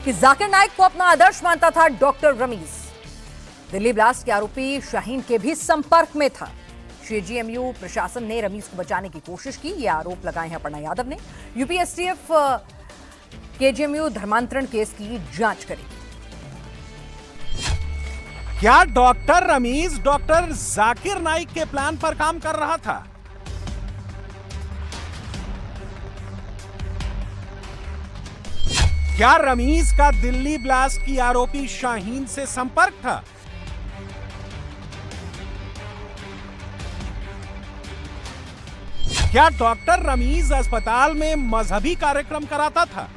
कि जाकिर नाइक को अपना आदर्श मानता था डॉक्टर रमीज। दिल्ली ब्लास्ट के आरोपी शाहीन के भी संपर्क में था। केजीएमयू प्रशासन ने रमीज को बचाने की कोशिश की, ये आरोप लगाए हैं अपर्णा यादव ने। यूपी एसटीएफ केजीएमयू धर्मांतरण केस की जांच करेगी। क्या डॉक्टर रमीज डॉक्टर जाकिर नाइक के प्लान पर काम कर रहा था? क्या रमीज का दिल्ली ब्लास्ट की आरोपी शाहीन से संपर्क था? क्या डॉक्टर रमीज अस्पताल में मजहबी कार्यक्रम कराता था?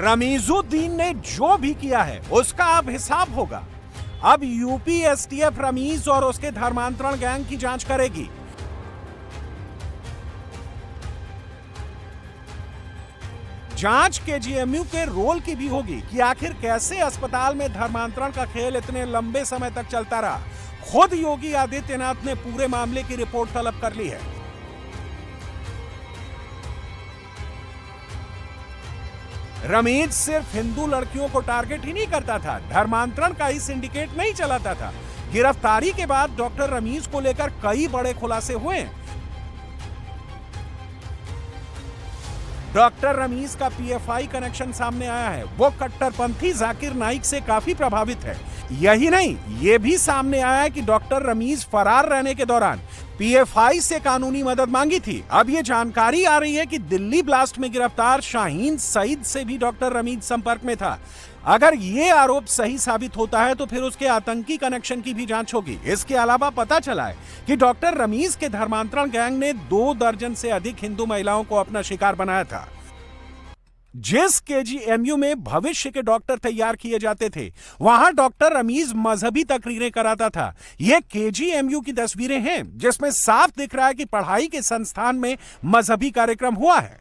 रमीजुद्दीन ने जो भी किया है उसका अब हिसाब होगा। अब यूपी एसटीएफ रमीज और उसके धर्मांतरण गैंग की जांच करेगी। जांच केजीएमयू के रोल की भी होगी कि आखिर कैसे अस्पताल में धर्मांतरण का खेल इतने लंबे समय तक चलता रहा। खुद योगी आदित्यनाथ ने पूरे मामले की रिपोर्ट तलब कर ली है। रमीज सिर्फ हिंदू लड़कियों को टारगेट ही नहीं करता था, धर्मांतरण का ही सिंडिकेट नहीं चलाता था। गिरफ्तारी के बाद डॉक्टर रमीज को लेकर कई बड़े खुलासे हुए हैं। डॉक्टर रमीज का पीएफआई कनेक्शन सामने आया है। वो कट्टरपंथी जाकिर नाइक से काफी प्रभावित है। यही नहीं, ये भी सामने आया है कि डॉक्टर रमीज फरार रहने के दौरान पीएफआई से कानूनी मदद मांगी थी। अब ये जानकारी आ रही है कि दिल्ली ब्लास्ट में गिरफ्तार शाहीन सईद से भी डॉक्टर रमीज संपर्क में था। अगर ये आरोप सही साबित होता है तो फिर उसके आतंकी कनेक्शन की भी जांच होगी। इसके अलावा पता चला है कि डॉक्टर रमीज के धर्मांतरण गैंग ने 2 दर्जन से अधिक हिंदू महिलाओं को अपना शिकार बनाया था। जिस केजीएमयू में भविष्य के डॉक्टर तैयार किए जाते थे, वहां डॉक्टर रमीज मजहबी तकरीरें कराता था। ये केजीएमयू की तस्वीरें हैं जिसमें साफ दिख रहा है कि पढ़ाई के संस्थान में मजहबी कार्यक्रम हुआ है।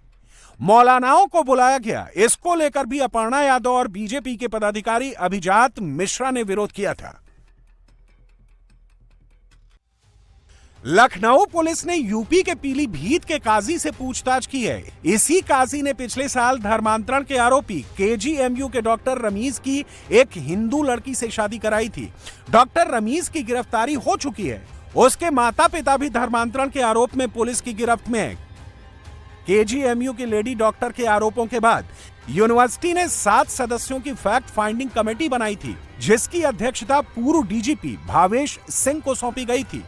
मौलानाओं को बुलाया गया। इसको लेकर भी अपर्णा यादव और बीजेपी के पदाधिकारी अभिजात मिश्रा ने विरोध किया था। लखनऊ पुलिस ने यूपी के पीलीभीत के काजी से पूछताछ की है। इसी काजी ने पिछले साल धर्मांतरण के आरोपी केजीएमयू के डॉक्टर रमीज की एक हिंदू लड़की से शादी कराई थी। डॉक्टर रमीज की गिरफ्तारी हो चुकी है। उसके माता पिता भी धर्मांतरण के आरोप में पुलिस की गिरफ्त में है। केजीएमयू की लेडी डॉक्टर के आरोपों के बाद यूनिवर्सिटी ने 7 सदस्यों की फैक्ट फाइंडिंग कमेटी बनाई थी, जिसकी अध्यक्षता पूर्व डीजीपी भावेश सिंह को सौंपी गई थी।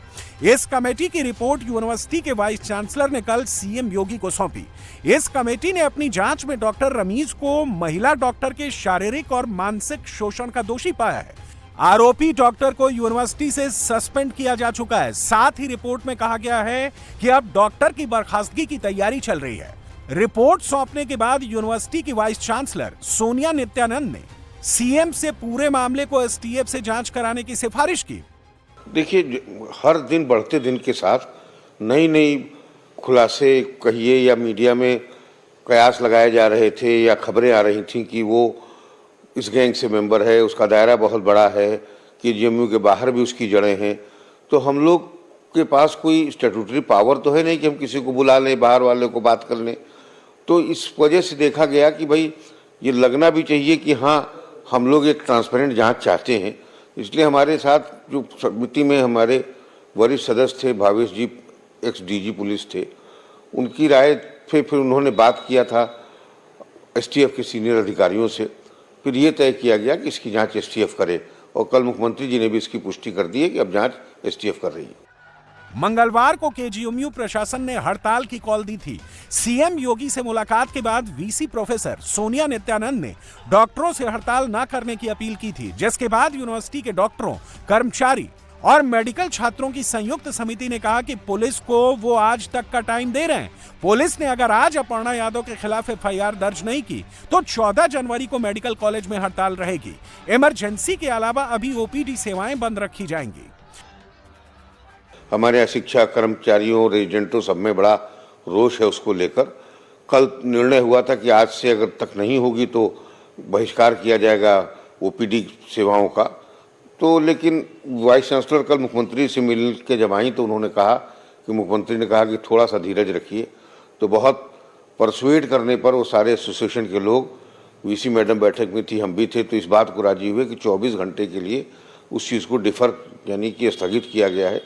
इस कमेटी की रिपोर्ट यूनिवर्सिटी के वाइस चांसलर ने कल सीएम योगी को सौंपी। इस कमेटी ने अपनी जांच में डॉक्टर रमीज को महिला डॉक्टर के शारीरिक और मानसिक शोषण का दोषी पाया है। आरोपी डॉक्टर को यूनिवर्सिटी से सस्पेंड किया जा चुका है। साथ ही रिपोर्ट में कहा गया है कि अब डॉक्टर की बर्खास्तगी की तैयारी चल रही है। रिपोर्ट सौंपने के बाद यूनिवर्सिटी की वाइस चांसलर सोनिया नित्यानंद ने सीएम से पूरे मामले को एसटीएफ से जांच कराने की सिफारिश की। देखिए, हर दिन बढ़ते दिन के साथ नई नई खुलासे कहिए या मीडिया में कयास लगाए जा रहे थे या खबरें आ रही थी कि वो इस गैंग से मेंबर है, उसका दायरा बहुत बड़ा है, केजीएमयू के बाहर भी उसकी जड़ें हैं। तो हम लोग के पास कोई स्टैट्यूटरी पावर तो है नहीं कि हम किसी को बुला लें, बाहर वाले को बात कर लें। तो इस वजह से देखा गया कि भाई ये लगना भी चाहिए कि हाँ, हम लोग एक ट्रांसपेरेंट जांच चाहते हैं। इसलिए हमारे साथ जो समिति में हमारे वरिष्ठ सदस्य थे, भावेश जी एक्स डीजी पुलिस थे, उनकी राय फिर उन्होंने बात किया था एसटीएफ के सीनियर अधिकारियों से। फिर ये तय किया गया कि इसकी जांच एसटीएफ करे और कल मुख्यमंत्री जी ने भी इसकी पुष्टि कर दी है कि अब जांच एसटीएफ कर रही है। मंगलवार को केजीएमयू प्रशासन ने हड़ताल की कॉल दी थी। सीएम योगी से मुलाकात के बाद वीसी प्रोफेसर सोनिया नित्यानंद ने डॉक्टरों से हड़ताल न करने की अपील की थी, जिसके बाद यूनिवर्सिटी के डॉक्टरों, कर्मचारी और मेडिकल छात्रों की संयुक्त समिति ने कहा कि पुलिस को वो आज तक का टाइम दे रहे हैं। पुलिस ने अगर आज अपर्णा यादव के खिलाफ एफआईआर दर्ज नहीं की तो 14 जनवरी को मेडिकल कॉलेज में हड़ताल रहेगी। इमरजेंसी के अलावा अभी ओपीडी सेवाएं बंद रखी जाएंगी। हमारे यहाँ शिक्षा कर्मचारियों, रेजिडेंटों सब में बड़ा रोष है उसको लेकर। कल निर्णय हुआ था कि आज से अगर तक नहीं होगी तो बहिष्कार किया जाएगा ओपीडी सेवाओं का। तो लेकिन वाइस चांसलर कल मुख्यमंत्री से मिल के जब आई तो उन्होंने कहा कि मुख्यमंत्री ने कहा कि थोड़ा सा धीरज रखिए, तो बहुत परसुएड करने पर वो सारे एसोसिएशन के लोग, वीसी मैडम बैठक में थी, हम भी थे, तो इस बात को राजी हुए कि 24 घंटे के लिए उस चीज़ को डिफर यानी कि स्थगित किया गया है।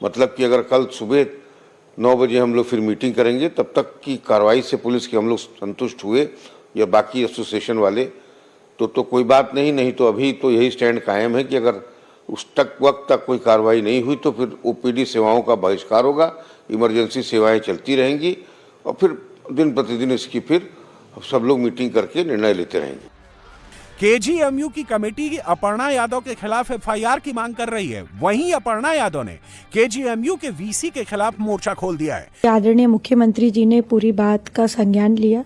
मतलब कि अगर कल सुबह 9 बजे हम लोग फिर मीटिंग करेंगे, तब तक की कार्रवाई से पुलिस के हम लोग संतुष्ट हुए या बाकी एसोसिएशन वाले तो कोई बात नहीं तो अभी तो यही स्टैंड कायम है कि अगर उस वक्त तक कोई कार्रवाई नहीं हुई तो फिर ओपीडी सेवाओं का बहिष्कार होगा, इमरजेंसी सेवाएं चलती रहेंगी और फिर दिन प्रतिदिन इसकी फिर सब लोग मीटिंग करके निर्णय लेते रहेंगे। केजीएमयू की कमेटी अपर्णा यादव के खिलाफ एफआईआर की मांग कर रही है। वहीं अपर्णा यादव ने केजीएमयू के वीसी के खिलाफ मोर्चा खोल दिया है। आदरणीय मुख्यमंत्री जी ने पूरी बात का संज्ञान लिया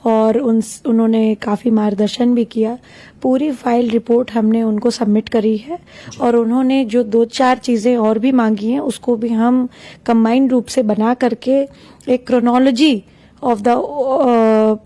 और उन्होंने काफी मार्गदर्शन भी किया। पूरी फाइल रिपोर्ट हमने उनको सबमिट करी है और उन्होंने जो 2-4 चीजें और भी मांगी हैं उसको भी हम कंबाइंड रूप से बना करके एक क्रोनोलॉजी ऑफ द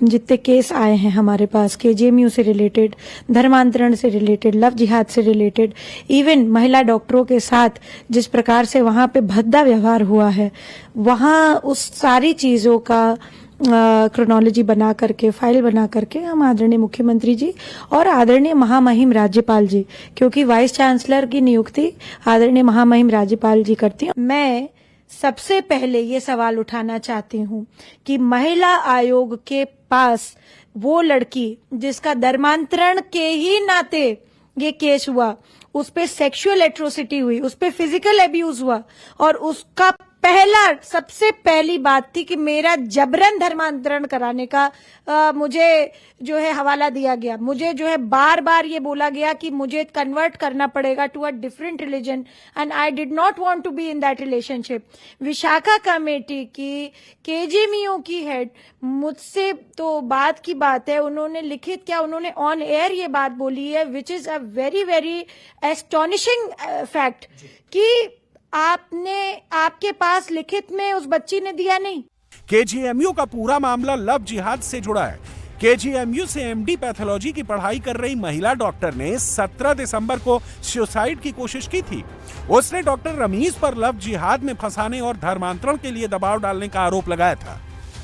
जितने केस आए हैं हमारे पास, केजीएमयू से रिलेटेड, धर्मांतरण से रिलेटेड, लव जिहाद से रिलेटेड, इवन महिला डॉक्टरों के साथ जिस प्रकार से वहां पे भद्दा व्यवहार हुआ है, वहां उस सारी चीजों का क्रोनोलॉजी बना करके, फाइल बना करके हम आदरणीय मुख्यमंत्री जी और आदरणीय महामहिम राज्यपाल जी, क्योंकि वाइस चांसलर की नियुक्ति आदरणीय महामहिम राज्यपाल जी करती हैं। मैं सबसे पहले ये सवाल उठाना चाहती हूँ कि महिला आयोग के पास वो लड़की जिसका धर्मांतरण के ही नाते ये केस हुआ, उस पे सेक्सुअल एट्रोसिटी हुई, उस पे फिजिकल एब्यूज हुआ और उसका सबसे पहली बात थी कि मेरा जबरन धर्मांतरण कराने का मुझे जो है हवाला दिया गया। मुझे जो है बार बार ये बोला गया कि मुझे कन्वर्ट करना पड़ेगा to a different religion and I did not want to be in that relationship. Vishakha committee की केजीएमयू की हेड मुझसे तो बात की बात है, उन्होंने लिखित क्या, उन्होंने ऑन एयर ये बात बोली है, which is a very very astonishing fact कि आपके पास लिखित में उस बच्ची ने दिया नहीं। केजीएमयू का पूरा मामला लव जिहाद से जुड़ा है। केजीएमयू से एमडी पैथोलॉजी की पढ़ाई कर रही महिला डॉक्टर ने 17 दिसंबर को सुसाइड की कोशिश की थी। उसने डॉक्टर रमीज पर लव जिहाद में फंसाने और धर्मांतरण के लिए दबाव डालने का आरोप लगाया था।